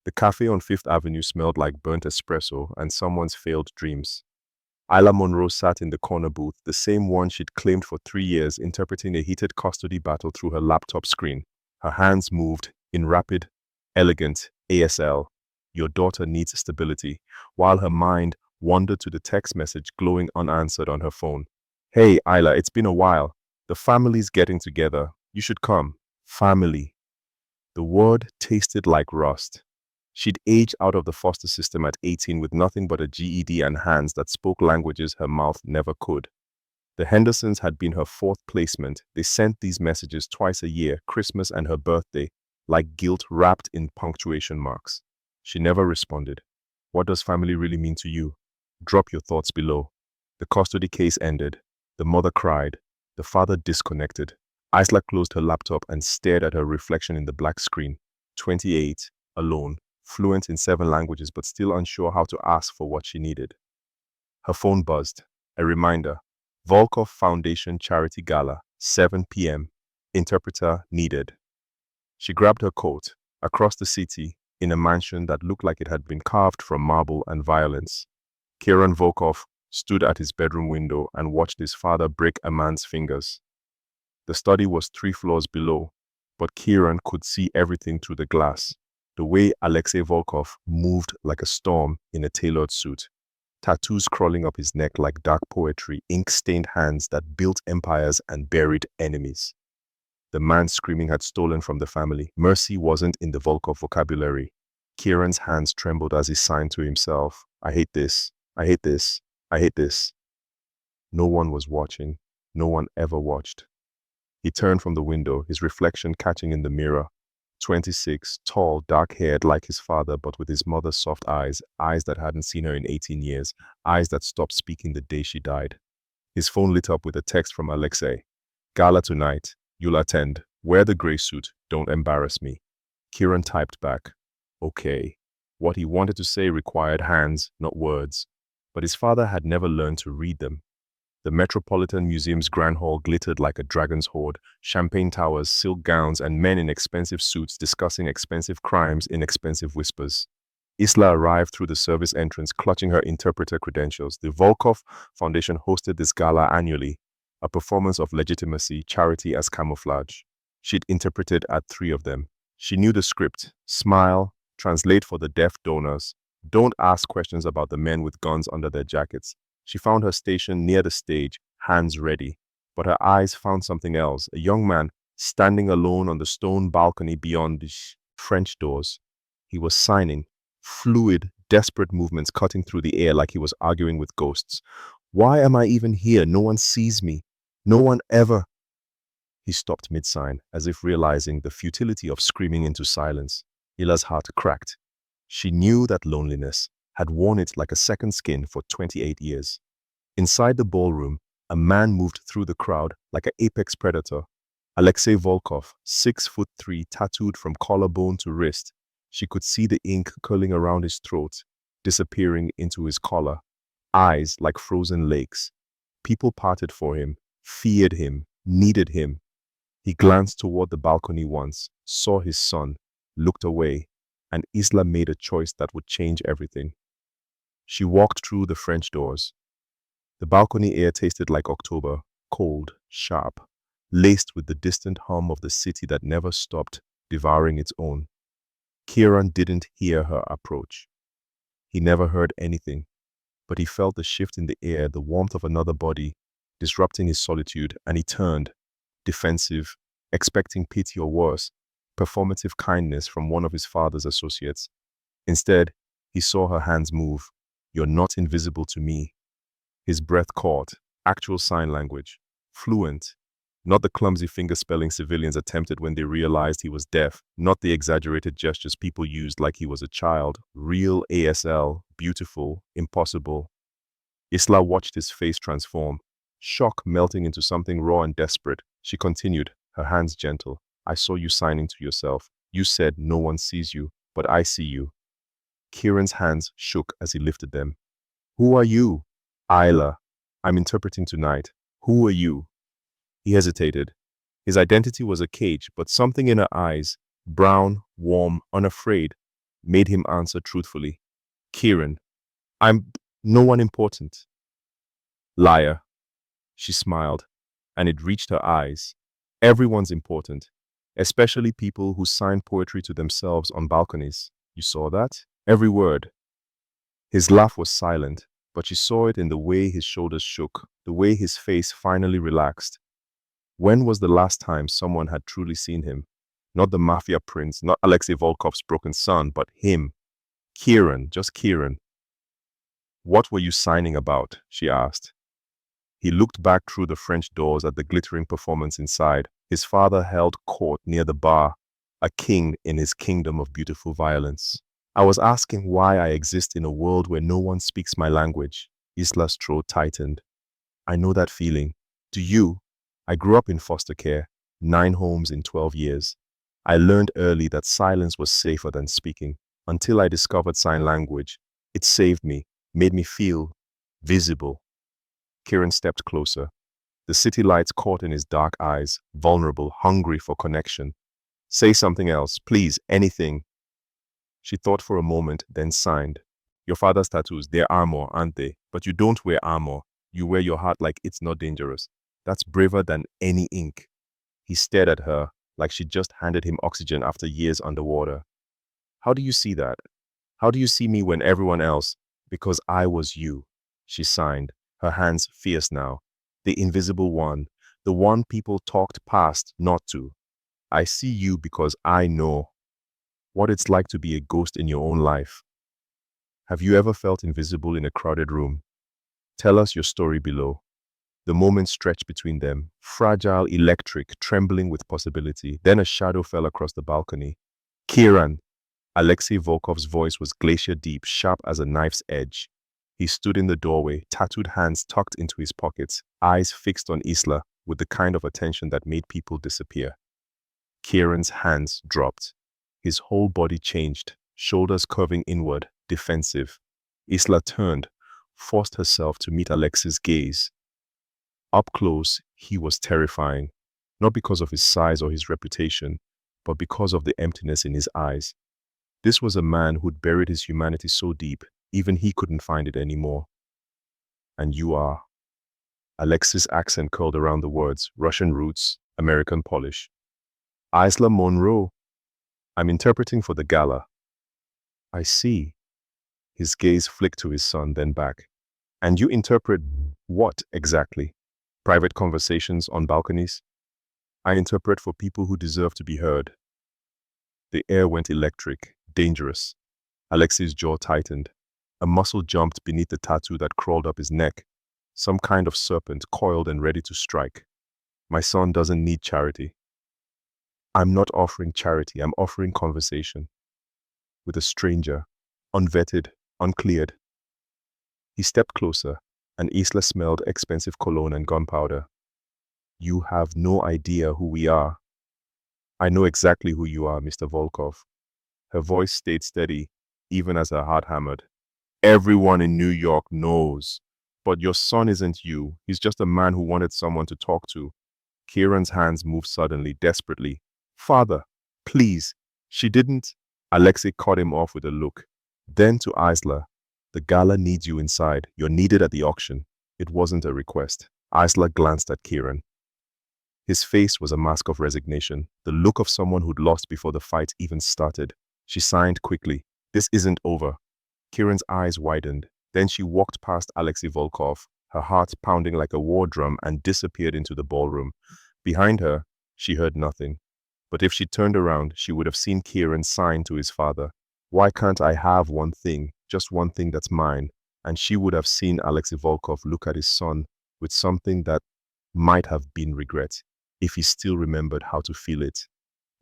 The cafe on Fifth Avenue smelled like burnt espresso and someone's failed dreams. Isla Monroe sat in the corner booth, the same one she'd claimed for 3 years, interpreting a heated custody battle through her laptop screen. Her hands moved in rapid, elegant ASL. Your daughter needs stability, while her mind wandered to the text message glowing unanswered on her phone. Hey, Isla, it's been a while. The family's getting together. You should come. Family. The word tasted like rust. She'd aged out of the foster system at 18 with nothing but a GED and hands that spoke languages her mouth never could. The Hendersons had been her fourth placement. They sent these messages twice a year, Christmas and her birthday, like guilt wrapped in punctuation marks. She never responded. What does family really mean to you? Drop your thoughts below. The custody case ended. The mother cried. The father disconnected. Isla closed her laptop and stared at her reflection in the black screen. 28, alone, fluent in 7 languages but still unsure how to ask for what she needed. Her phone buzzed. A reminder. Volkov Foundation Charity Gala, 7 p.m. Interpreter needed. She grabbed her coat. Across the city, in a mansion that looked like it had been carved from marble and violence, Kieran Volkov stood at his bedroom window and watched his father break a man's fingers. The study was 3 floors below, but Kieran could see everything through the glass. The way Alexei Volkov moved like a storm in a tailored suit. Tattoos crawling up his neck like dark poetry, ink-stained hands that built empires and buried enemies. The man screaming had stolen from the family. Mercy wasn't in the Volkov vocabulary. Kieran's hands trembled as he signed to himself. I hate this. I hate this. I hate this. No one was watching. No one ever watched. He turned from the window, his reflection catching in the mirror. 26, tall, dark-haired like his father, but with his mother's soft eyes, eyes that hadn't seen her in 18 years, eyes that stopped speaking the day she died. His phone lit up with a text from Alexei. Gala tonight. You'll attend. Wear the gray suit. Don't embarrass me. Kieran typed back. Okay. What he wanted to say required hands, not words. But his father had never learned to read them. The Metropolitan Museum's Grand Hall glittered like a dragon's hoard, champagne towers, silk gowns, and men in expensive suits discussing expensive crimes in expensive whispers. Isla arrived through the service entrance, clutching her interpreter credentials. The Volkov Foundation hosted this gala annually, a performance of legitimacy, charity as camouflage. She'd interpreted at 3 of them. She knew the script: smile, translate for the deaf donors, don't ask questions about the men with guns under their jackets. She found her station near the stage, hands ready. But her eyes found something else, a young man standing alone on the stone balcony beyond the French doors. He was signing, fluid, desperate movements cutting through the air like he was arguing with ghosts. Why am I even here? No one sees me. No one ever. He stopped mid-sign, as if realizing the futility of screaming into silence. Ila's heart cracked. She knew that loneliness had worn it like a second skin for 28 years. Inside the ballroom, a man moved through the crowd like an apex predator. Alexei Volkov, 6'3", tattooed from collarbone to wrist. She could see the ink curling around his throat, disappearing into his collar. Eyes like frozen lakes. People parted for him, feared him, needed him. He glanced toward the balcony once, saw his son, looked away, and Isla made a choice that would change everything. She walked through the French doors. The balcony air tasted like October, cold, sharp, laced with the distant hum of the city that never stopped devouring its own. Kieran didn't hear her approach. He never heard anything, but he felt the shift in the air, the warmth of another body, disrupting his solitude, and he turned, defensive, expecting pity or worse, performative kindness from one of his father's associates. Instead, he saw her hands move. You're not invisible to me. His breath caught, actual sign language, fluent, not the clumsy finger-spelling civilians attempted when they realized he was deaf, not the exaggerated gestures people used like he was a child, real ASL, beautiful, impossible. Isla watched his face transform, shock melting into something raw and desperate. She continued, her hands gentle. I saw you signing to yourself. You said no one sees you, but I see you. Kieran's hands shook as he lifted them. Who are you? Isla. I'm interpreting tonight. Who are you? He hesitated. His identity was a cage, but something in her eyes, brown, warm, unafraid, made him answer truthfully. Kieran, I'm no one important. Liar. She smiled, and it reached her eyes. Everyone's important, especially people who sign poetry to themselves on balconies. You saw that? Every word. His laugh was silent, but she saw it in the way his shoulders shook, the way his face finally relaxed. When was the last time someone had truly seen him? Not the Mafia prince, not Alexei Volkov's broken son, but him. Kieran, just Kieran. What were you signing about? She asked. He looked back through the French doors at the glittering performance inside. His father held court near the bar, a king in his kingdom of beautiful violence. I was asking why I exist in a world where no one speaks my language. Isla's throat tightened. I know that feeling. Do you? I grew up in foster care, 9 homes in 12 years. I learned early that silence was safer than speaking. Until I discovered sign language, it saved me, made me feel visible. Kieran stepped closer. The city lights caught in his dark eyes, vulnerable, hungry for connection. Say something else, please, anything. She thought for a moment, then signed. Your father's tattoos, they're armor, aren't they? But you don't wear armor. You wear your heart like it's not dangerous. That's braver than any ink. He stared at her like she just handed him oxygen after years underwater. How do you see that? How do you see me when everyone else? Because I was you. She signed, her hands fierce now. The invisible one, the one people talked past not to. I see you because I know what it's like to be a ghost in your own life. Have you ever felt invisible in a crowded room? Tell us your story below. The moment stretched between them, fragile, electric, trembling with possibility. Then a shadow fell across the balcony. Kieran! Alexei Volkov's voice was glacier deep, sharp as a knife's edge. He stood in the doorway, tattooed hands tucked into his pockets, eyes fixed on Isla with the kind of attention that made people disappear. Kieran's hands dropped. His whole body changed, shoulders curving inward, defensive. Isla turned, forced herself to meet Alexei's gaze. Up close, he was terrifying, not because of his size or his reputation, but because of the emptiness in his eyes. This was a man who'd buried his humanity so deep, even he couldn't find it anymore. And you are. Alexei's accent curled around the words, Russian roots, American polish. Isla Monroe. I'm interpreting for the gala. I see. His gaze flicked to his son, then back. And you interpret what exactly? Private conversations on balconies? I interpret for people who deserve to be heard. The air went electric, dangerous. Alexei's jaw tightened. A muscle jumped beneath the tattoo that crawled up his neck. Some kind of serpent coiled and ready to strike. My son doesn't need charity. I'm not offering charity, I'm offering conversation. With a stranger, unvetted, uncleared. He stepped closer, and Isla smelled expensive cologne and gunpowder. You have no idea who we are. I know exactly who you are, Mr. Volkov. Her voice stayed steady, even as her heart hammered. Everyone in New York knows. But your son isn't you. He's just a man who wanted someone to talk to. Kieran's hands moved suddenly, desperately. Father, please. She didn't. Alexei cut him off with a look. Then to Isla. The gala needs you inside. You're needed at the auction. It wasn't a request. Isla glanced at Kieran. His face was a mask of resignation, the look of someone who'd lost before the fight even started. She signed quickly. This isn't over. Kieran's eyes widened. Then she walked past Alexei Volkov, her heart pounding like a war drum, and disappeared into the ballroom. Behind her, she heard nothing. But if she turned around, she would have seen Kieran sign to his father. Why can't I have one thing, just one thing that's mine? And she would have seen Alexei Volkov look at his son with something that might have been regret, if he still remembered how to feel it.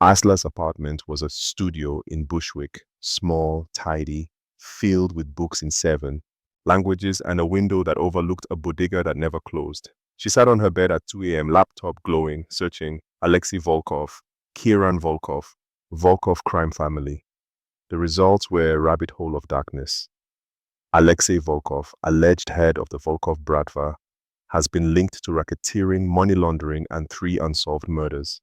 Isla's apartment was a studio in Bushwick, small, tidy, filled with books in 7 languages and a window that overlooked a bodega that never closed. She sat on her bed at 2 a.m., laptop glowing, searching Alexei Volkov, Kieran Volkov, Volkov crime family. The results were a rabbit hole of darkness. Alexei Volkov, alleged head of the Volkov Bratva, has been linked to racketeering, money laundering, and 3 unsolved murders.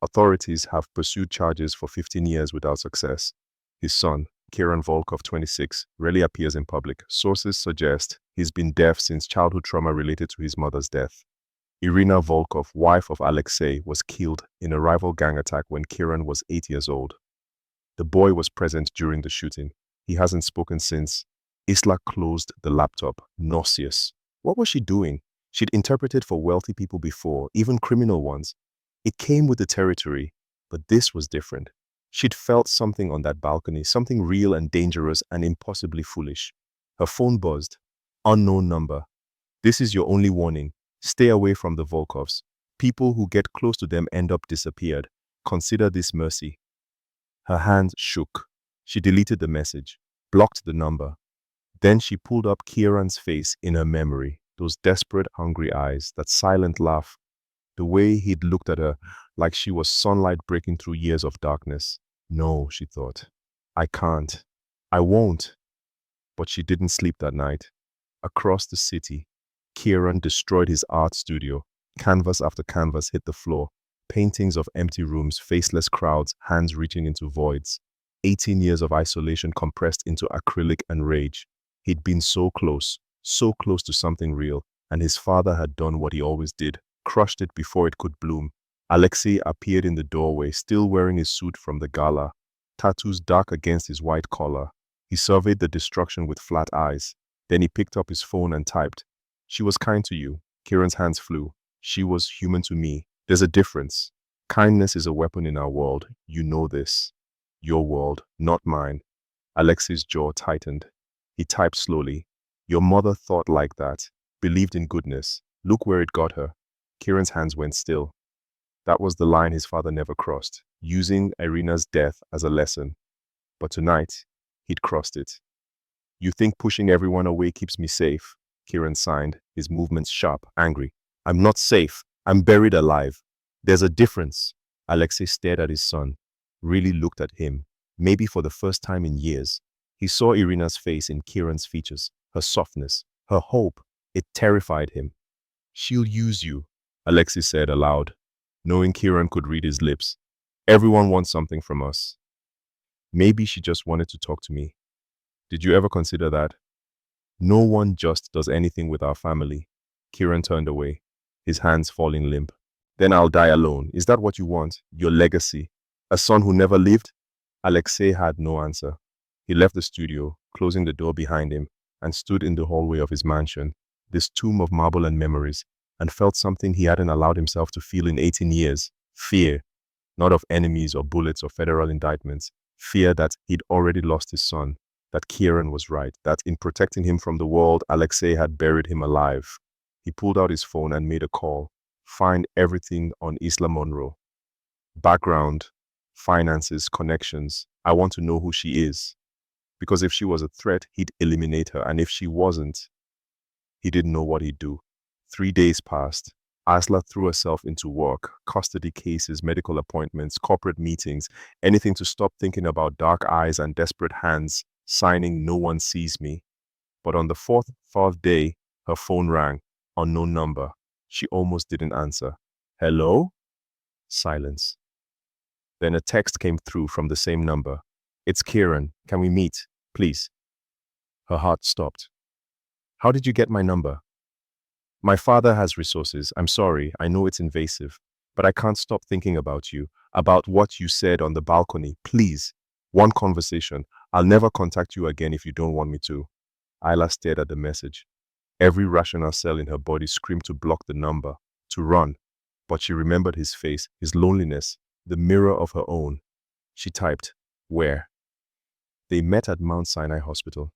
Authorities have pursued charges for 15 years without success. His son, Kieran Volkov, 26, rarely appears in public. Sources suggest he's been deaf since childhood trauma related to his mother's death. Irina Volkov, wife of Alexei, was killed in a rival gang attack when Kieran was 8 years old. The boy was present during the shooting. He hasn't spoken since. Isla closed the laptop, nauseous. What was she doing? She'd interpreted for wealthy people before, even criminal ones. It came with the territory, but this was different. She'd felt something on that balcony, something real and dangerous and impossibly foolish. Her phone buzzed. Unknown number. This is your only warning. Stay away from the Volkovs. People who get close to them end up disappeared. Consider this mercy. Her hands shook. She deleted the message, blocked the number. Then she pulled up Kieran's face in her memory, those desperate, hungry eyes, that silent laugh, the way he'd looked at her like she was sunlight breaking through years of darkness. No, she thought. I can't. I won't. But she didn't sleep that night. Across the city, Kieran destroyed his art studio. Canvas after canvas hit the floor. Paintings of empty rooms, faceless crowds, hands reaching into voids. 18 years of isolation compressed into acrylic and rage. He'd been so close to something real, and his father had done what he always did, crushed it before it could bloom. Alexei appeared in the doorway, still wearing his suit from the gala, tattoos dark against his white collar. He surveyed the destruction with flat eyes. Then he picked up his phone and typed, "She was kind to you." Kieran's hands flew. "She was human to me. There's a difference. Kindness is a weapon in our world. You know this. Your world, not mine." Alexei's jaw tightened. He typed slowly. "Your mother thought like that, believed in goodness. Look where it got her." Kieran's hands went still. That was the line his father never crossed, using Irina's death as a lesson. But tonight, he'd crossed it. "You think pushing everyone away keeps me safe?" Kieran signed, his movements sharp, angry. "I'm not safe. I'm buried alive. There's a difference." Alexei stared at his son, really looked at him, maybe for the first time in years. He saw Irina's face in Kieran's features, her softness, her hope. It terrified him. "She'll use you," Alexei said aloud, knowing Kieran could read his lips. "Everyone wants something from us. Maybe she just wanted to talk to me. Did you ever consider that?" "No one just does anything with our family." Kieran turned away, his hands falling limp. "Then I'll die alone. Is that what you want? Your legacy? A son who never lived?" Alexei had no answer. He left the studio, closing the door behind him, and stood in the hallway of his mansion, this tomb of marble and memories, and felt something he hadn't allowed himself to feel in 18 years. Fear. Not of enemies or bullets or federal indictments. Fear that he'd already lost his son, that Kieran was right, that in protecting him from the world, Alexei had buried him alive. He pulled out his phone and made a call. Find everything on Isla Monroe. Background, finances, connections. I want to know who she is. Because if she was a threat, he'd eliminate her. And if she wasn't, he didn't know what he'd do. 3 days passed. Isla threw herself into work, custody cases, medical appointments, corporate meetings, anything to stop thinking about dark eyes and desperate hands, signing "No one sees me." But on the fourth day, her phone rang. Unknown number. She almost didn't answer. "Hello?" Silence. Then a text came through from the same number. "It's Kieran. Can we meet, please?" Her heart stopped. "How did you get my number?" "My father has resources. I'm sorry. I know it's invasive. But I can't stop thinking about you, about what you said on the balcony. Please. One conversation. I'll never contact you again if you don't want me to." Isla stared at the message. Every rational cell in her body screamed to block the number, to run. But she remembered his face, his loneliness, the mirror of her own. She typed, "Where?" They met at Mount Sinai Hospital.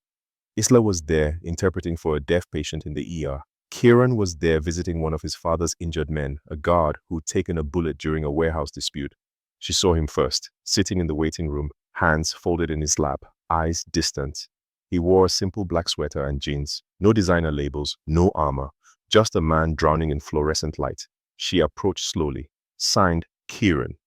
Isla was there, interpreting for a deaf patient in the ER. Kieran was there visiting one of his father's injured men, a guard who'd taken a bullet during a warehouse dispute. She saw him first, sitting in the waiting room, hands folded in his lap, eyes distant. He wore a simple black sweater and jeans, no designer labels, no armor, just a man drowning in fluorescent light. She approached slowly, signed Kieran.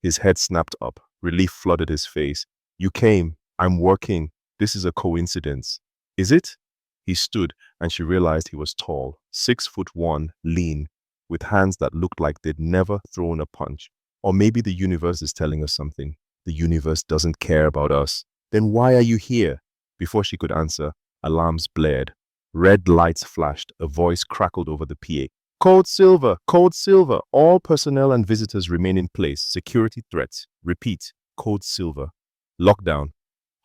His head snapped up, relief flooded his face. "You came. I'm working. This is a coincidence." "Is it?" He stood, and she realized he was tall, 6'1", lean, with hands that looked like they'd never thrown a punch. Or maybe the universe is telling us something. The universe doesn't care about us. Then why are you here? Before she could answer, alarms blared. Red lights flashed. A voice crackled over the PA. Code Silver! Code Silver! All personnel and visitors remain in place. Security threats. Repeat. Code Silver. Lockdown.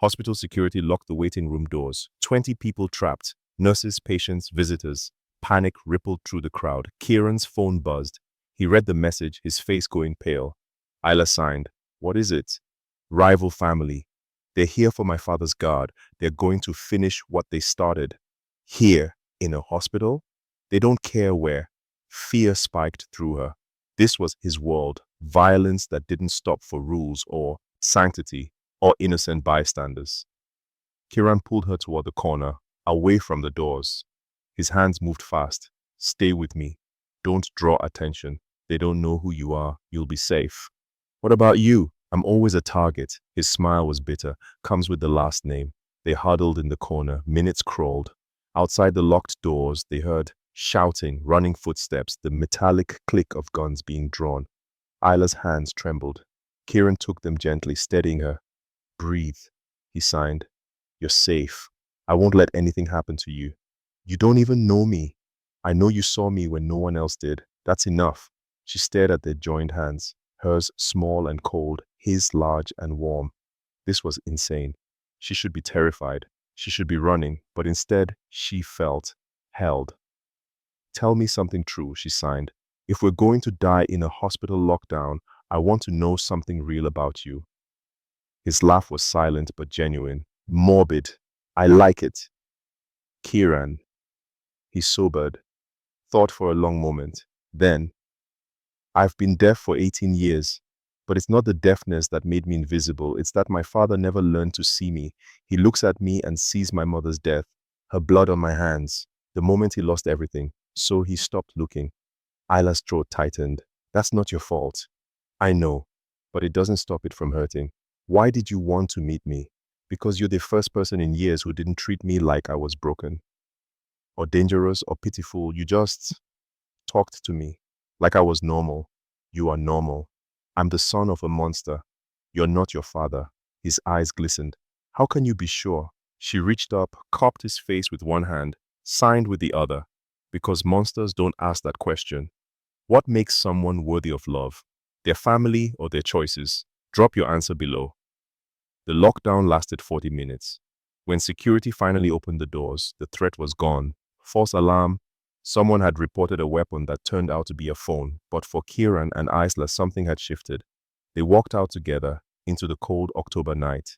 Hospital security locked the waiting room doors. 20 people trapped. Nurses, patients, visitors. Panic rippled through the crowd. Kieran's phone buzzed. He read the message, his face going pale. Isla signed. What is it? Rival family. They're here for my father's guard. They're going to finish what they started. Here, in a hospital? They don't care where. Fear spiked through her. This was his world. Violence that didn't stop for rules or sanctity or innocent bystanders. Kieran pulled her toward the corner, away from the doors. His hands moved fast. Stay with me. Don't draw attention. They don't know who you are. You'll be safe. What about you? I'm always a target. His smile was bitter. Comes with the last name. They huddled in the corner. Minutes crawled. Outside the locked doors, they heard shouting, running footsteps, the metallic click of guns being drawn. Isla's hands trembled. Kieran took them gently, steadying her. Breathe, he signed. You're safe. I won't let anything happen to you. You don't even know me. I know you saw me when no one else did. That's enough. She stared at their joined hands, hers small and cold, his large and warm. This was insane. She should be terrified. She should be running, but instead she felt held. Tell me something true, she signed. If we're going to die in a hospital lockdown, I want to know something real about you. His laugh was silent but genuine, morbid. I like it. Kieran. He sobered, thought for a long moment. Then, I've been deaf for 18 years, but it's not the deafness that made me invisible. It's that my father never learned to see me. He looks at me and sees my mother's death, her blood on my hands, the moment he lost everything. So he stopped looking. Isla's throat tightened. That's not your fault. I know, but it doesn't stop it from hurting. Why did you want to meet me? Because you're the first person in years who didn't treat me like I was broken, or dangerous, or pitiful. You just talked to me like I was normal. You are normal. I'm the son of a monster. You're not your father. His eyes glistened. How can you be sure? She reached up, cupped his face with one hand, signed with the other. Because monsters don't ask that question. What makes someone worthy of love? Their family or their choices? Drop your answer below. The lockdown lasted 40 minutes. When security finally opened the doors, the threat was gone. False alarm. Someone had reported a weapon that turned out to be a phone, but for Kieran and Isla, something had shifted. They walked out together into the cold October night.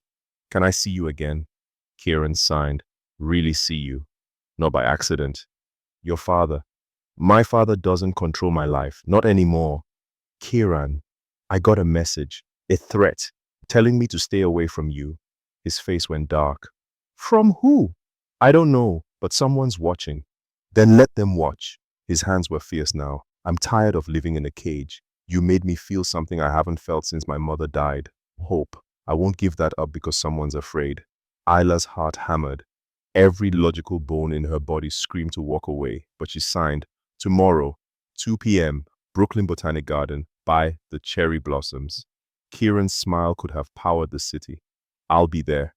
Can I see you again? Kieran signed. Really see you. Not by accident. Your father. My father doesn't control my life. Not anymore. Kieran, I got a message, a threat, telling me to stay away from you. His face went dark. From who? I don't know, but someone's watching. Then let them watch. His hands were fierce now. I'm tired of living in a cage. You made me feel something I haven't felt since my mother died. Hope. I won't give that up because someone's afraid. Isla's heart hammered. Every logical bone in her body screamed to walk away, but she signed. Tomorrow, 2 p.m., Brooklyn Botanic Garden, by the cherry blossoms. Kieran's smile could have powered the city. I'll be there.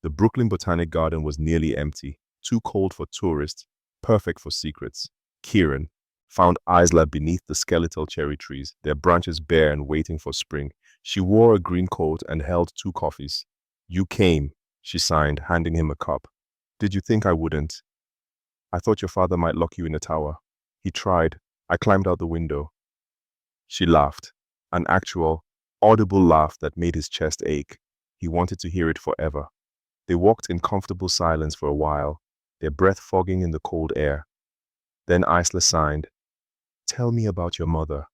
The Brooklyn Botanic Garden was nearly empty, too cold for tourists, perfect for secrets. Kieran found Isla beneath the skeletal cherry trees, their branches bare and waiting for spring. She wore a green coat and held 2 coffees. You came, she signed, handing him a cup. Did you think I wouldn't? I thought your father might lock you in a tower. He tried. I climbed out the window. She laughed, an actual, audible laugh that made his chest ache. He wanted to hear it forever. They walked in comfortable silence for a while, their breath fogging in the cold air. Then Isla signed. Tell me about your mother.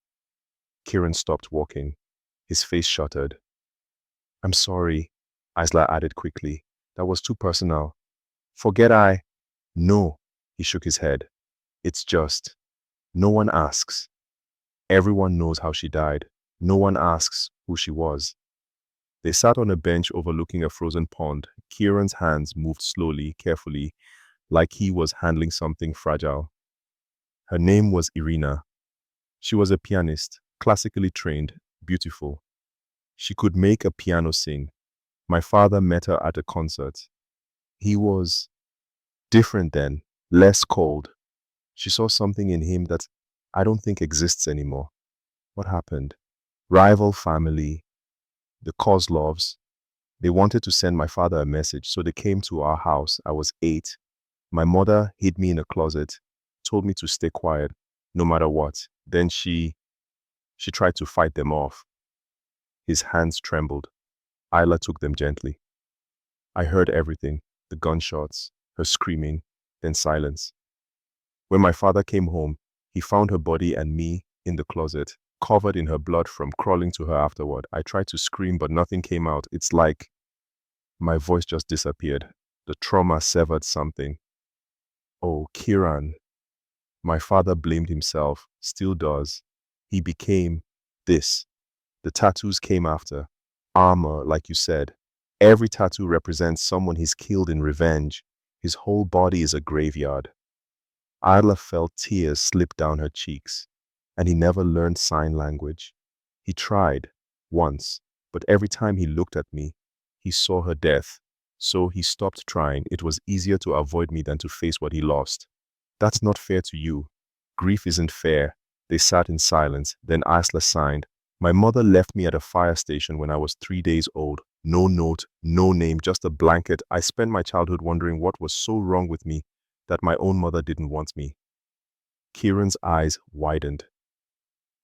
Kieran stopped walking. His face shuttered. I'm sorry, Isla added quickly. That was too personal. Forget I. No, he shook his head. It's just, no one asks. Everyone knows how she died. No one asks who she was. They sat on a bench overlooking a frozen pond. Kieran's hands moved slowly, carefully, like he was handling something fragile. Her name was Irina. She was a pianist, classically trained, beautiful. She could make a piano sing. My father met her at a concert. He was different then, less cold. She saw something in him that I don't think exists anymore. What happened? Rival family, the Kozlovs. They wanted to send my father a message, so they came to our house. I was 8. My mother hid me in a closet, told me to stay quiet, no matter what. Then she tried to fight them off. His hands trembled. Isla took them gently. I heard everything, the gunshots, her screaming, then silence. When my father came home, he found her body and me in the closet, covered in her blood from crawling to her afterward. I tried to scream, but nothing came out. It's like my voice just disappeared. The trauma severed something. Oh, Kieran. My father blamed himself, still does. He became this. The tattoos came after. Armor, like you said. Every tattoo represents someone he's killed in revenge. His whole body is a graveyard. Isla felt tears slip down her cheeks, and he never learned sign language. He tried, once, but every time he looked at me, he saw her death. So he stopped trying. It was easier to avoid me than to face what he lost. That's not fair to you. Grief isn't fair. They sat in silence. Then Isla signed. My mother left me at a fire station when I was 3 days old. No note, no name, just a blanket. I spent my childhood wondering what was so wrong with me that my own mother didn't want me. Kieran's eyes widened.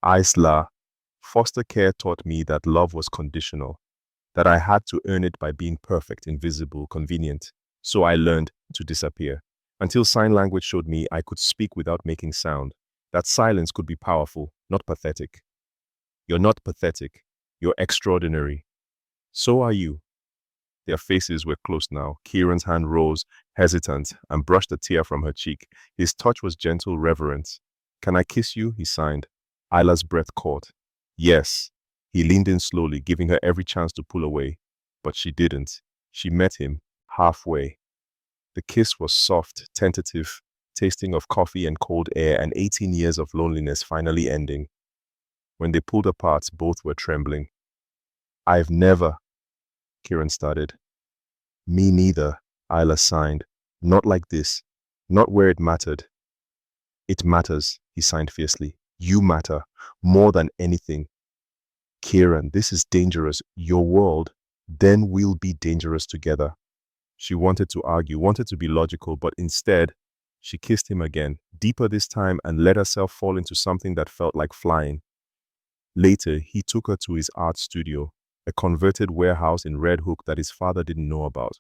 Isla, foster care taught me that love was conditional, that I had to earn it by being perfect, invisible, convenient. So I learned to disappear, until sign language showed me I could speak without making sound, that silence could be powerful, not pathetic. You're not pathetic. You're extraordinary. So are you. Their faces were close now. Kieran's hand rose, hesitant, and brushed a tear from her cheek. His touch was gentle reverence. Can I kiss you? He signed. Isla's breath caught. Yes. He leaned in slowly, giving her every chance to pull away. But she didn't. She met him halfway. The kiss was soft, tentative, tasting of coffee and cold air, and 18 years of loneliness finally ending. When they pulled apart, both were trembling. I've never, Kieran started. Me neither, Isla signed. Not like this. Not where it mattered. It matters, he signed fiercely. You matter. More than anything. Kieran, this is dangerous. Your world. Then we'll be dangerous together. She wanted to argue, wanted to be logical, but instead, she kissed him again, deeper this time, and let herself fall into something that felt like flying. Later, he took her to his art studio, a converted warehouse in Red Hook that his father didn't know about.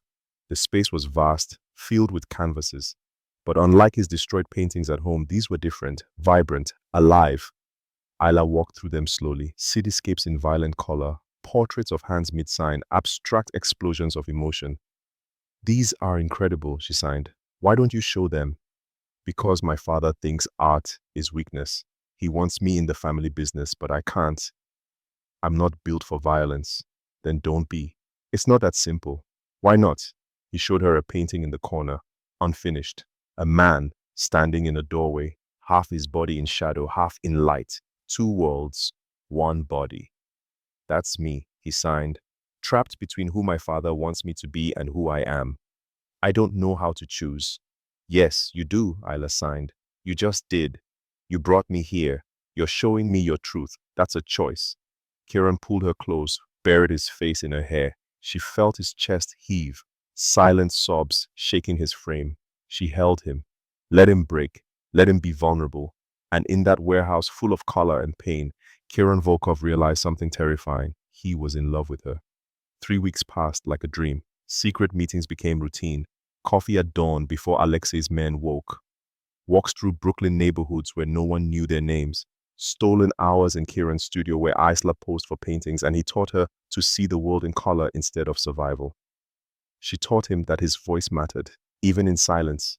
The space was vast, filled with canvases. But unlike his destroyed paintings at home, these were different, vibrant, alive. Isla walked through them slowly, cityscapes in violent color, portraits of hands mid-sign, abstract explosions of emotion. These are incredible, she signed. Why don't you show them? Because my father thinks art is weakness. He wants me in the family business, but I can't. I'm not built for violence. Then don't be. It's not that simple. Why not? He showed her a painting in the corner, unfinished. A man standing in a doorway, half his body in shadow, half in light. 2 worlds, 1 body. That's me, he signed, trapped between who my father wants me to be and who I am. I don't know how to choose. Yes, you do, Isla signed. You just did. You brought me here. You're showing me your truth. That's a choice. Kieran pulled her close, buried his face in her hair. She felt his chest heave, silent sobs shaking his frame. She held him. Let him break. Let him be vulnerable. And in that warehouse full of color and pain, Kieran Volkov realized something terrifying. He was in love with her. 3 weeks passed like a dream. Secret meetings became routine. Coffee at dawn before Alexei's men woke. Walks through Brooklyn neighborhoods where no one knew their names. Stolen hours in Kieran's studio where Isla posed for paintings, and he taught her to see the world in color instead of survival. She taught him that his voice mattered, even in silence.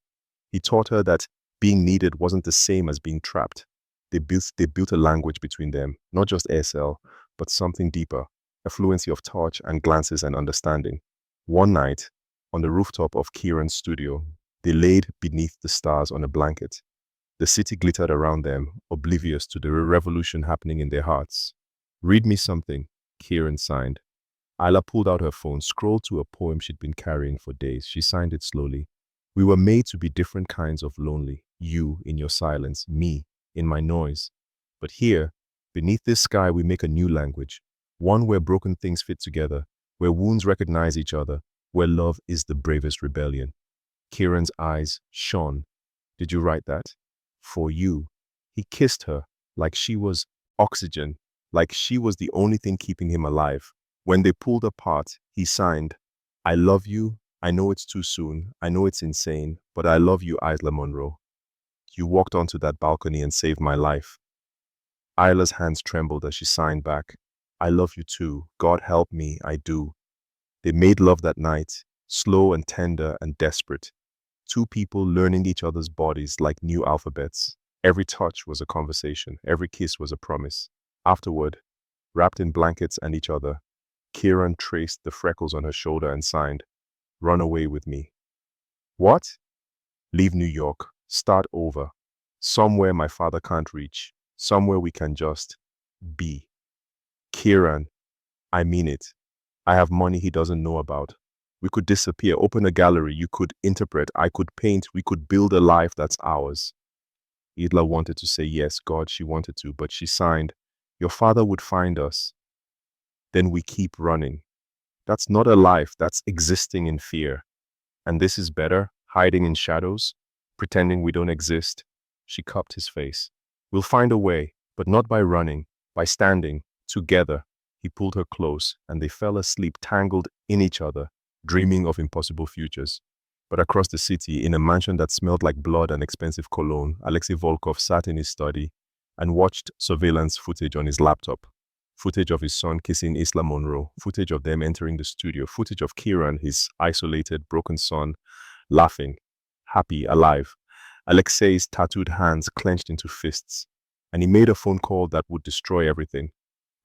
He taught her that being needed wasn't the same as being trapped. They built a language between them, not just ASL, but something deeper, a fluency of touch and glances and understanding. One night, on the rooftop of Kieran's studio, they laid beneath the stars on a blanket. The city glittered around them, oblivious to the revolution happening in their hearts. Read me something, Kieran signed. Isla pulled out her phone, scrolled to a poem she'd been carrying for days. She signed it slowly. We were made to be different kinds of lonely. You in your silence, me in my noise. But here, beneath this sky, we make a new language. One where broken things fit together, where wounds recognize each other, where love is the bravest rebellion. Kieran's eyes shone. Did you write that? For you. He kissed her like she was oxygen, like she was the only thing keeping him alive. When they pulled apart, he signed, I love you. I know it's too soon. I know it's insane, but I love you, Isla Monroe. You walked onto that balcony and saved my life. Isla's hands trembled as she signed back, I love you too. God help me, I do. They made love that night, slow and tender and desperate. Two people learning each other's bodies like new alphabets. Every touch was a conversation. Every kiss was a promise. Afterward, wrapped in blankets and each other, Kieran traced the freckles on her shoulder and signed, Run away with me. What? Leave New York. Start over. Somewhere my father can't reach. Somewhere we can just be. Kieran, I mean it. I have money he doesn't know about. We could disappear, open a gallery, you could interpret, I could paint, we could build a life that's ours. Isla wanted to say yes, God, she wanted to, but she signed, Your father would find us. Then we keep running. That's not a life, that's existing in fear. And this is better, hiding in shadows, pretending we don't exist. She cupped his face. We'll find a way, but not by running, by standing, together. He pulled her close, and they fell asleep tangled in each other, dreaming of impossible futures. But across the city, in a mansion that smelled like blood and expensive cologne, Alexei Volkov sat in his study and watched surveillance footage on his laptop. Footage of his son kissing Isla Monroe, footage of them entering the studio, footage of Kieran, his isolated, broken son, laughing, happy, alive. Alexei's tattooed hands clenched into fists, and he made a phone call that would destroy everything.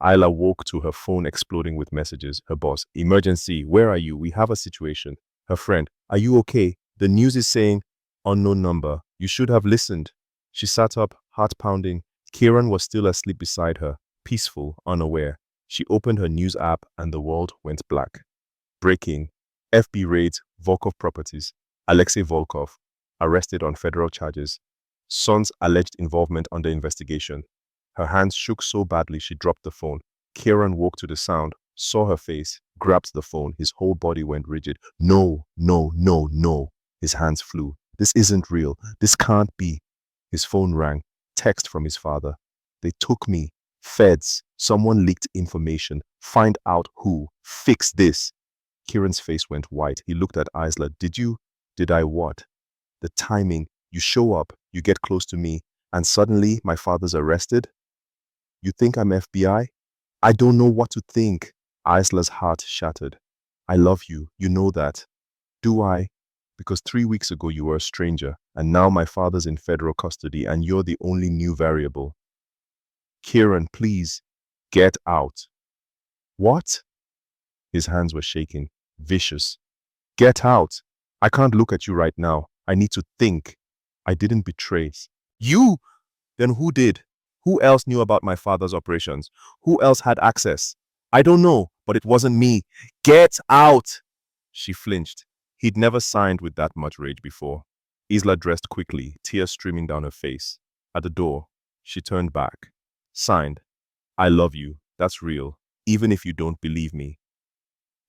Isla woke to her phone exploding with messages. Her boss, emergency, where are you? We have a situation. Her friend, are you okay? The news is saying, unknown number. You should have listened. She sat up, heart pounding. Kieran was still asleep beside her, peaceful, unaware. She opened her news app and the world went black. Breaking. FB raids, Volkov properties. Alexei Volkov, arrested on federal charges. Son's alleged involvement under investigation. Her hands shook so badly she dropped the phone. Kieran woke to the sound, saw her face, grabbed the phone. His whole body went rigid. No, no, no, no. His hands flew. This isn't real. This can't be. His phone rang. Text from his father. They took me. Feds. Someone leaked information. Find out who. Fix this. Kieran's face went white. He looked at Isla. Did I what? The timing. You show up, you get close to me, and suddenly my father's arrested? You think I'm FBI? I don't know what to think. Isla's heart shattered. I love you, you know that. Do I? Because 3 weeks ago you were a stranger, and now my father's in federal custody, and you're the only new variable. Kieran, please, get out. What? His hands were shaking, vicious. Get out. I can't look at you right now. I need to think. I didn't betray. You? Then who did? Who else knew about my father's operations? Who else had access? I don't know, but it wasn't me. Get out! She flinched. He'd never signed with that much rage before. Isla dressed quickly, tears streaming down her face. At the door, she turned back. Signed, I love you. That's real, even if you don't believe me.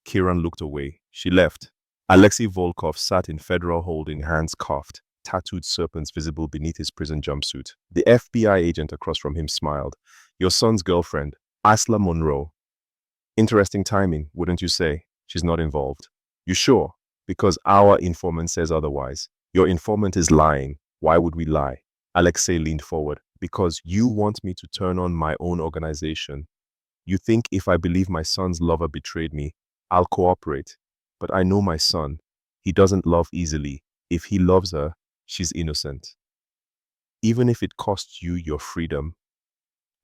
Kieran looked away. She left. Alexei Volkov sat in federal holding, hands cuffed, tattooed serpents visible beneath his prison jumpsuit. The FBI agent across from him smiled. Your son's girlfriend, Isla Monroe. Interesting timing, wouldn't you say? She's not involved. You sure? Because our informant says otherwise. Your informant is lying. Why would we lie? Alexei leaned forward. Because you want me to turn on my own organization. You think if I believe my son's lover betrayed me, I'll cooperate. But I know my son. He doesn't love easily. If he loves her, she's innocent. Even if it costs you your freedom.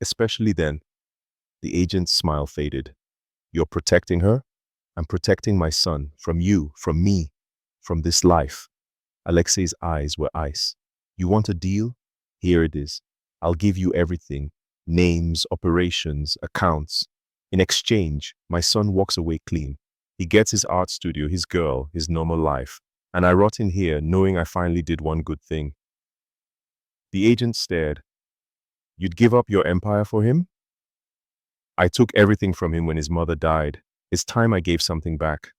Especially then. The agent's smile faded. You're protecting her? I'm protecting my son. From you, from me, from this life. Alexei's eyes were ice. You want a deal? Here it is. I'll give you everything. Names, operations, accounts. In exchange, my son walks away clean. He gets his art studio, his girl, his normal life. And I rot in here knowing I finally did one good thing. The agent stared. You'd give up your empire for him? I took everything from him when his mother died. It's time I gave something back.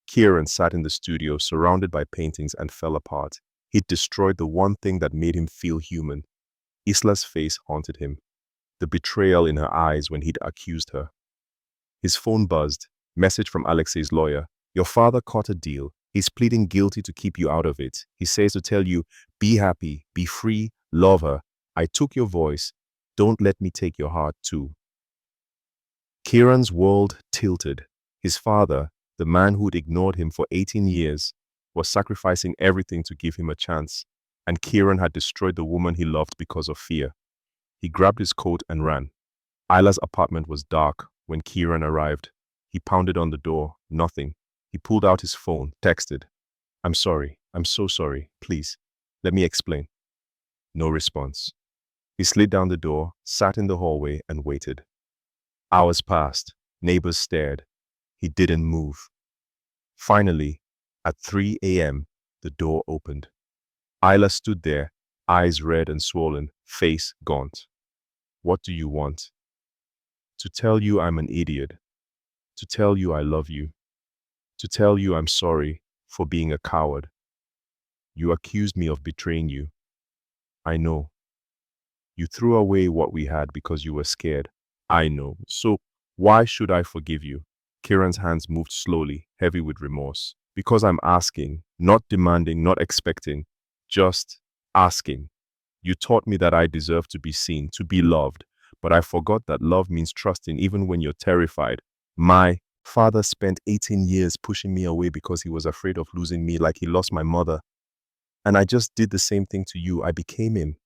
Kieran sat in the studio surrounded by paintings and fell apart. He'd destroyed the one thing that made him feel human. Isla's face haunted him, the betrayal in her eyes when he'd accused her. His phone buzzed. Message from Alexei's lawyer. Your father caught a deal. He's pleading guilty to keep you out of it. He says to tell you, be happy, be free, love her. I took your voice. Don't let me take your heart too. Kieran's world tilted. His father, the man who'd ignored him for 18 years, was sacrificing everything to give him a chance, and Kieran had destroyed the woman he loved because of fear. He grabbed his coat and ran. Isla's apartment was dark when Kieran arrived. He pounded on the door. Nothing. He pulled out his phone, texted, I'm sorry. I'm so sorry. Please, let me explain. No response. He slid down the door, sat in the hallway, and waited. Hours passed. Neighbors stared. He didn't move. Finally, at 3 a.m., the door opened. Isla stood there, eyes red and swollen, face gaunt. What do you want? To tell you I'm an idiot. To tell you I love you. To tell you I'm sorry for being a coward. You accused me of betraying you. I know. You threw away what we had because you were scared. I know. So why should I forgive you? Kieran's hands moved slowly, heavy with remorse. Because I'm asking, not demanding, not expecting, just asking. You taught me that I deserve to be seen, to be loved, but I forgot that love means trusting even when you're terrified. My father spent 18 years pushing me away because he was afraid of losing me like he lost my mother. And I just did the same thing to you. I became him.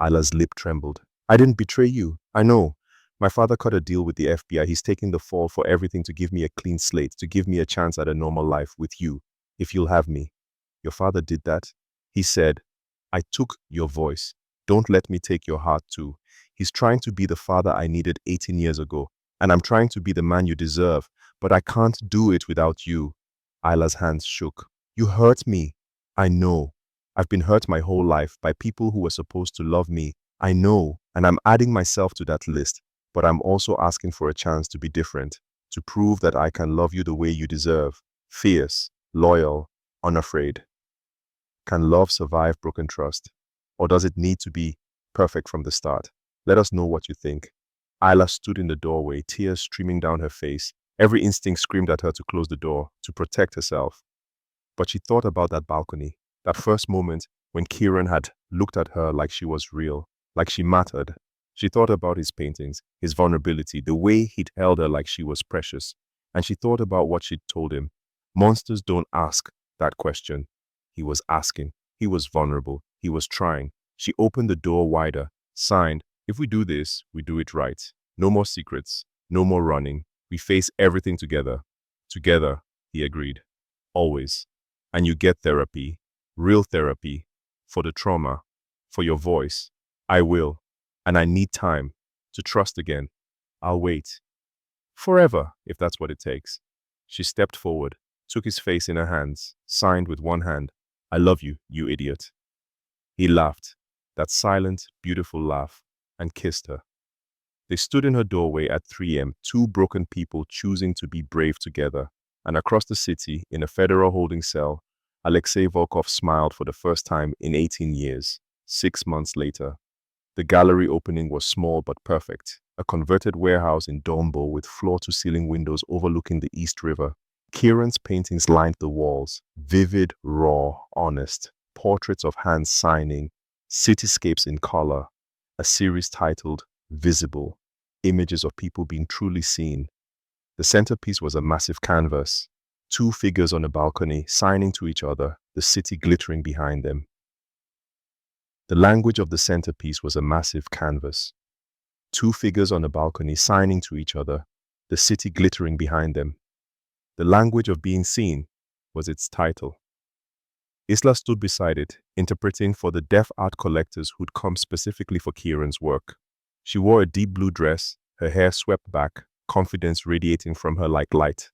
Isla's lip trembled. I didn't betray you. I know. My father cut a deal with the FBI. He's taking the fall for everything to give me a clean slate, to give me a chance at a normal life with you, if you'll have me. Your father did that? He said, I took your voice. Don't let me take your heart too. He's trying to be the father I needed 18 years ago, and I'm trying to be the man you deserve, but I can't do it without you. Isla's hands shook. You hurt me. I know. I've been hurt my whole life by people who were supposed to love me. I know, and I'm adding myself to that list. But I'm also asking for a chance to be different, to prove that I can love you the way you deserve, fierce, loyal, unafraid. Can love survive broken trust? Or does it need to be perfect from the start? Let us know what you think. Isla stood in the doorway, tears streaming down her face. Every instinct screamed at her to close the door, to protect herself. But she thought about that balcony, that first moment when Kieran had looked at her like she was real, like she mattered. She thought about his paintings, his vulnerability, the way he'd held her like she was precious. And she thought about what she'd told him. Monsters don't ask that question. He was asking. He was vulnerable. He was trying. She opened the door wider, signed, if we do this, we do it right. No more secrets. No more running. We face everything together. Together, he agreed. Always. And you get therapy. Real therapy. For the trauma. For your voice. I will. And I need time to trust again. I'll wait. Forever, if that's what it takes. She stepped forward, took his face in her hands, signed with one hand, I love you, you idiot. He laughed, that silent, beautiful laugh, and kissed her. They stood in her doorway at 3 a.m., two broken people choosing to be brave together. And across the city, in a federal holding cell, Alexei Volkov smiled for the first time in 18 years, 6 months later. The gallery opening was small but perfect, a converted warehouse in Dombo with floor-to-ceiling windows overlooking the East River. Kieran's paintings lined the walls, vivid, raw, honest, portraits of hands signing, cityscapes in color, a series titled Visible, images of people being truly seen. The centerpiece was a massive canvas, two figures on a balcony signing to each other, the city glittering behind them. The language of the centerpiece was a massive canvas. Two figures on a balcony signing to each other, the city glittering behind them. The language of being seen was its title. Isla stood beside it, interpreting for the deaf art collectors who'd come specifically for Kieran's work. She wore a deep blue dress, her hair swept back, confidence radiating from her like light.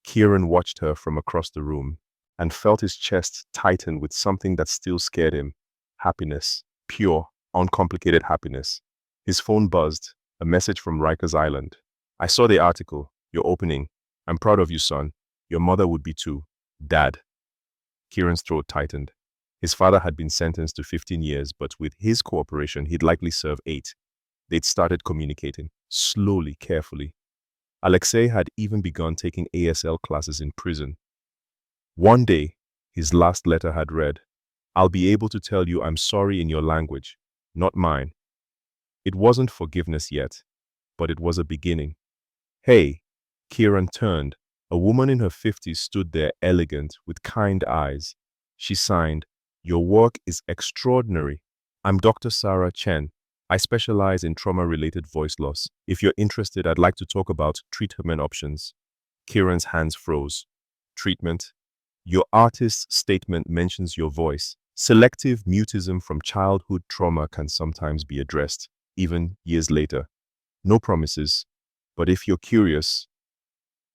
Kieran watched her from across the room and felt his chest tighten with something that still scared him. Happiness. Pure, uncomplicated happiness. His phone buzzed. A message from Rikers Island. "I saw the article. You're opening. I'm proud of you, son. Your mother would be too. Dad." Kieran's throat tightened. His father had been sentenced to 15 years, but with his cooperation, he'd likely serve 8. They'd started communicating, slowly, carefully. Alexei had even begun taking ASL classes in prison. One day, his last letter had read, "I'll be able to tell you I'm sorry in your language, not mine." It wasn't forgiveness yet, but it was a beginning. "Hey," Kieran turned. A woman in her 50s stood there, elegant, with kind eyes. She signed, "Your work is extraordinary. I'm Dr. Sarah Chen. I specialize in trauma-related voice loss. If you're interested, I'd like to talk about treatment options." Kieran's hands froze. "Treatment? Your artist's statement mentions your voice. Selective mutism from childhood trauma can sometimes be addressed, even years later. No promises, but if you're curious."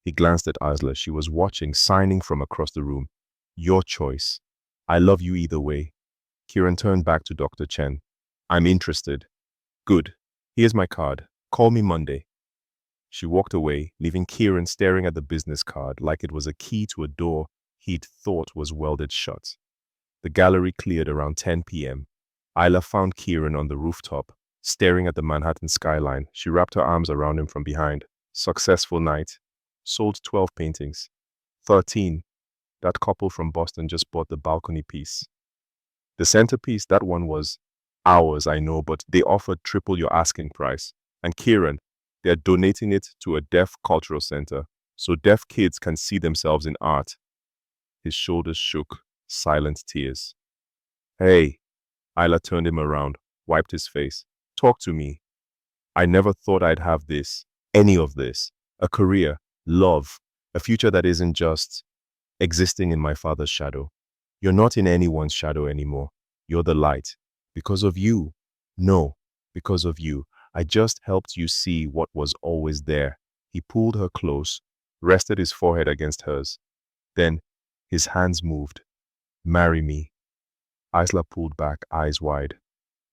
He glanced at Isla. She was watching, signing from across the room. "Your choice. I love you either way." Kieran turned back to Dr. Chen. "I'm interested." "Good. Here's my card. Call me Monday." She walked away, leaving Kieran staring at the business card like it was a key to a door he'd thought was welded shut. The gallery cleared around 10 p.m. Isla found Kieran on the rooftop, staring at the Manhattan skyline. She wrapped her arms around him from behind. "Successful night. Sold 12 paintings. 13. That couple from Boston just bought the balcony piece. The centerpiece, that one was ours, I know, but they offered triple your asking price. And Kieran, they're donating it to a deaf cultural center, so deaf kids can see themselves in art." His shoulders shook, silent tears. "Hey," Isla turned him around, wiped his face. "Talk to me. I never thought I'd have this, any of this. A career, love, a future that isn't just existing in my father's shadow. You're not in anyone's shadow anymore. You're the light. Because of you. No, because of you. I just helped you see what was always there." He pulled her close, rested his forehead against hers. Then his hands moved. "Marry me." Isla pulled back, eyes wide.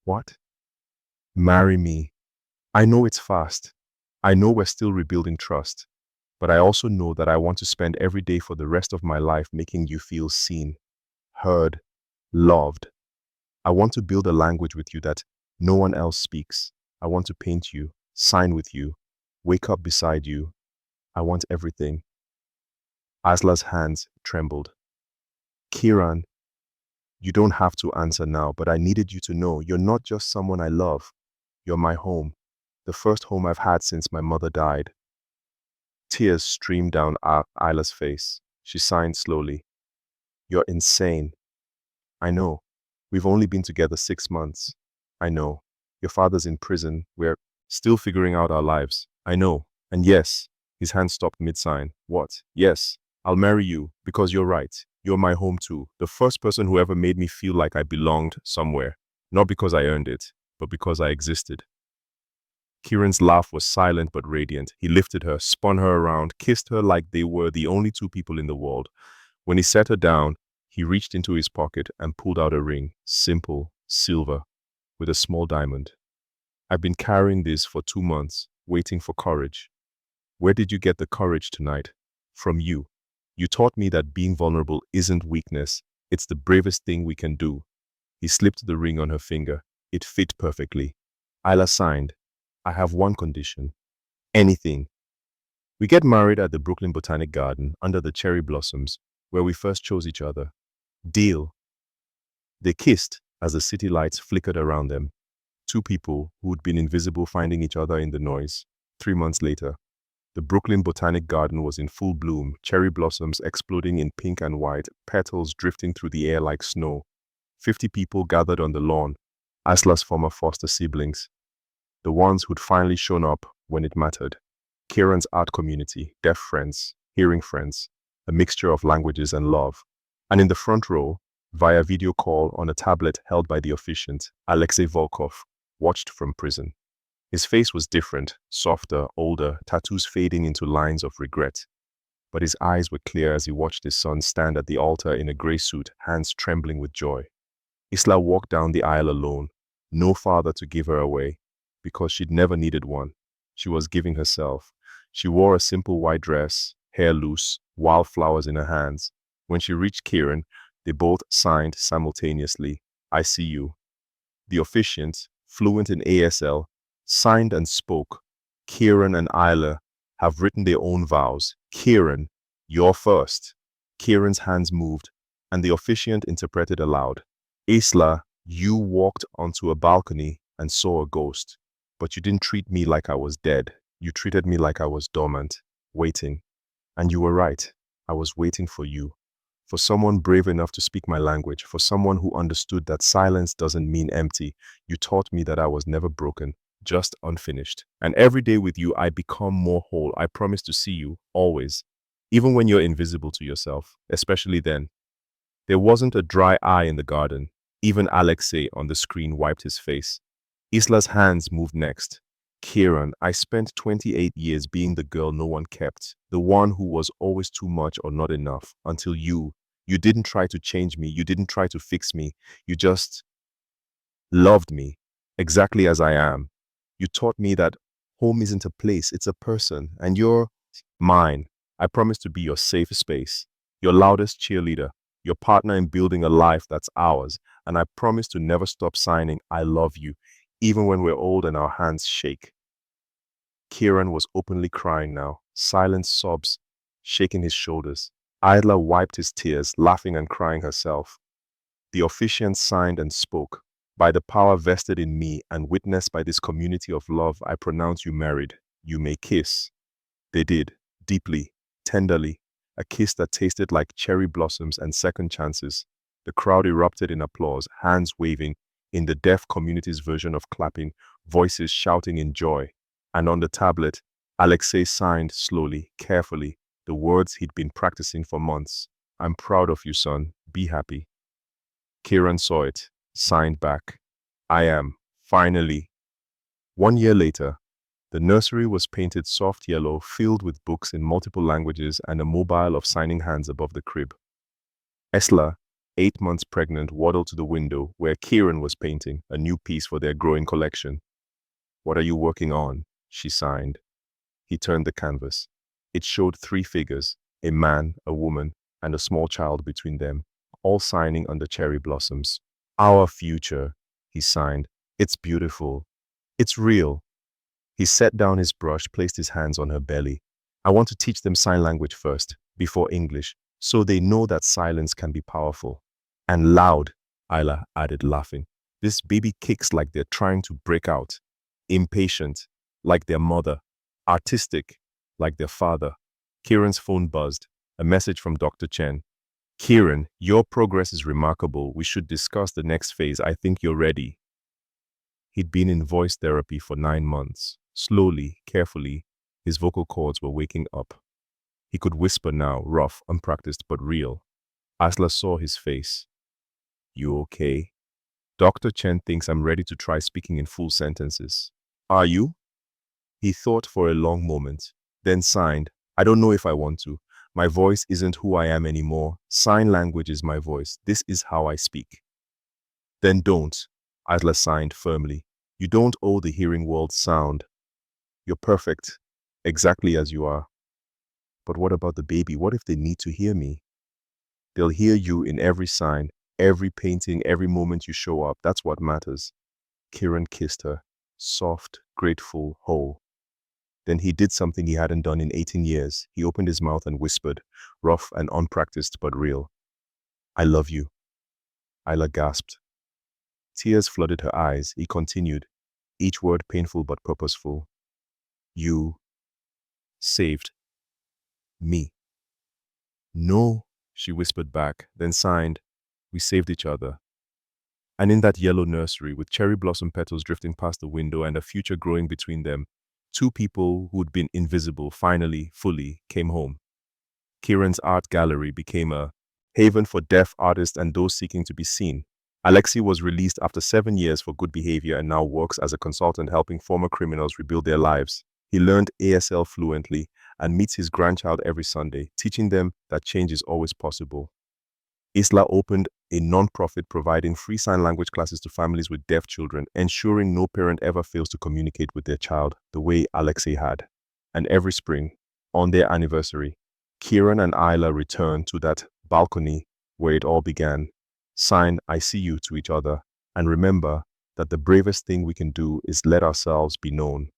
"What?" "Marry me. I know it's fast. I know we're still rebuilding trust. But I also know that I want to spend every day for the rest of my life making you feel seen, heard, loved. I want to build a language with you that no one else speaks. I want to paint you, sign with you, wake up beside you. I want everything." Isla's hands trembled. "Kieran, you don't have to answer now, but I needed you to know you're not just someone I love. You're my home, the first home I've had since my mother died." Tears streamed down Isla's face. She signed slowly. "You're insane. I know. We've only been together 6 months. I know. Your father's in prison. We're still figuring out our lives. I know. And yes," his hand stopped mid-sign. "What? Yes, I'll marry you because you're right. You're my home too. The first person who ever made me feel like I belonged somewhere. Not because I earned it, but because I existed." Kieran's laugh was silent but radiant. He lifted her, spun her around, kissed her like they were the only two people in the world. When he set her down, he reached into his pocket and pulled out a ring, simple, silver, with a small diamond. "I've been carrying this for 2 months, waiting for courage." "Where did you get the courage tonight?" "From you. You taught me that being vulnerable isn't weakness. It's the bravest thing we can do." He slipped the ring on her finger. It fit perfectly. Isla signed. "I have one condition. Anything. We get married at the Brooklyn Botanic Garden under the cherry blossoms, where we first chose each other. Deal." They kissed as the city lights flickered around them. Two people who'd been invisible finding each other in the noise. 3 months later, the Brooklyn Botanic Garden was in full bloom, cherry blossoms exploding in pink and white, petals drifting through the air like snow. 50 people gathered on the lawn, Isla's former foster siblings, the ones who'd finally shown up when it mattered. Kieran's art community, deaf friends, hearing friends, a mixture of languages and love. And in the front row, via video call on a tablet held by the officiant, Alexei Volkov, watched from prison. His face was different, softer, older, tattoos fading into lines of regret. But his eyes were clear as he watched his son stand at the altar in a grey suit, hands trembling with joy. Isla walked down the aisle alone, no father to give her away, because she'd never needed one. She was giving herself. She wore a simple white dress, hair loose, wildflowers in her hands. When she reached Kieran, they both signed simultaneously, "I see you." The officiant, fluent in ASL, signed and spoke. Kieran and Isla have written their own vows. Kieran, you're first. Kieran's hands moved, and the officiant interpreted aloud. Isla, you walked onto a balcony and saw a ghost, but you didn't treat me like I was dead. You treated me like I was dormant, waiting. And you were right. I was waiting for you. For someone brave enough to speak my language, for someone who understood that silence doesn't mean empty. You taught me that I was never broken, just unfinished. And every day with you, I become more whole. I promise to see you, always. Even when you're invisible to yourself, especially then. There wasn't a dry eye in the garden. Even Alexei on the screen wiped his face. Isla's hands moved next. Kieran, I spent 28 years being the girl no one kept, the one who was always too much or not enough, until you didn't try to change me, you didn't try to fix me, you just loved me, exactly as I am. You taught me that home isn't a place, it's a person, and you're mine. I promise to be your safe space, your loudest cheerleader, your partner in building a life that's ours, and I promise to never stop signing "I love you," even when we're old and our hands shake. Kieran was openly crying now, silent sobs shaking his shoulders. Isla wiped his tears, laughing and crying herself. The officiant signed and spoke. By the power vested in me and witnessed by this community of love, I pronounce you married. You may kiss. They did, deeply, tenderly, a kiss that tasted like cherry blossoms and second chances. The crowd erupted in applause, hands waving, in the deaf community's version of clapping, voices shouting in joy. And on the tablet, Alexei signed slowly, carefully, the words he'd been practicing for months. "I'm proud of you, son. Be happy." Kieran saw it, signed back. "I am, finally." 1 year later, the nursery was painted soft yellow, filled with books in multiple languages and a mobile of signing hands above the crib. Esla, 8 months pregnant, waddled to the window where Kieran was painting a new piece for their growing collection. "What are you working on?" she signed. He turned the canvas. It showed 3 figures, a man, a woman, and a small child between them, all signing under cherry blossoms. "Our future," he signed. "It's beautiful. It's real." He set down his brush, placed his hands on her belly. "I want to teach them sign language first, before English, so they know that silence can be powerful." "And loud," Isla added, laughing. "This baby kicks like they're trying to break out. Impatient, like their mother. Artistic, like their father." Kieran's phone buzzed. A message from Dr. Chen. "Kieran, your progress is remarkable. We should discuss the next phase. I think you're ready." He'd been in voice therapy for 9 months. Slowly, carefully, his vocal cords were waking up. He could whisper now, rough, unpracticed, but real. Asla saw his face. "You okay?" "Dr. Chen thinks I'm ready to try speaking in full sentences." "Are you?" He thought for a long moment, then signed. "I don't know if I want to. My voice isn't who I am anymore. Sign language is my voice. This is how I speak." "Then don't," Isla signed firmly. "You don't owe the hearing world sound. You're perfect, exactly as you are." "But what about the baby? What if they need to hear me?" "They'll hear you in every sign, every painting, every moment you show up. That's what matters." Kieran kissed her, soft, grateful, whole. Then he did something he hadn't done in 18 years. He opened his mouth and whispered, rough and unpracticed but real. "I love you." Isla gasped. Tears flooded her eyes. He continued, each word painful but purposeful. "You saved me." "No," she whispered back, then signed, "We saved each other." And in that yellow nursery, with cherry blossom petals drifting past the window and a future growing between them, 2 people who'd been invisible finally, fully, came home. Kieran's art gallery became a haven for deaf artists and those seeking to be seen. Alexei was released after 7 years for good behavior and now works as a consultant helping former criminals rebuild their lives. He learned ASL fluently and meets his grandchild every Sunday, teaching them that change is always possible. Isla opened a non-profit providing free sign language classes to families with deaf children, ensuring no parent ever fails to communicate with their child the way Alexei had. And every spring, on their anniversary, Kieran and Isla return to that balcony where it all began, sign "I see you" to each other, and remember that the bravest thing we can do is let ourselves be known.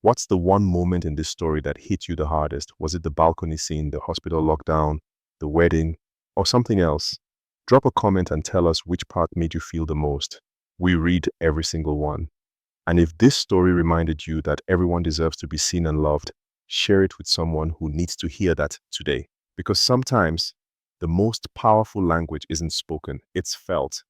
What's the one moment in this story that hit you the hardest? Was it the balcony scene, the hospital lockdown, the wedding, or something else? Drop a comment and tell us which part made you feel the most. We read every single one. And if this story reminded you that everyone deserves to be seen and loved, share it with someone who needs to hear that today. Because sometimes the most powerful language isn't spoken, it's felt.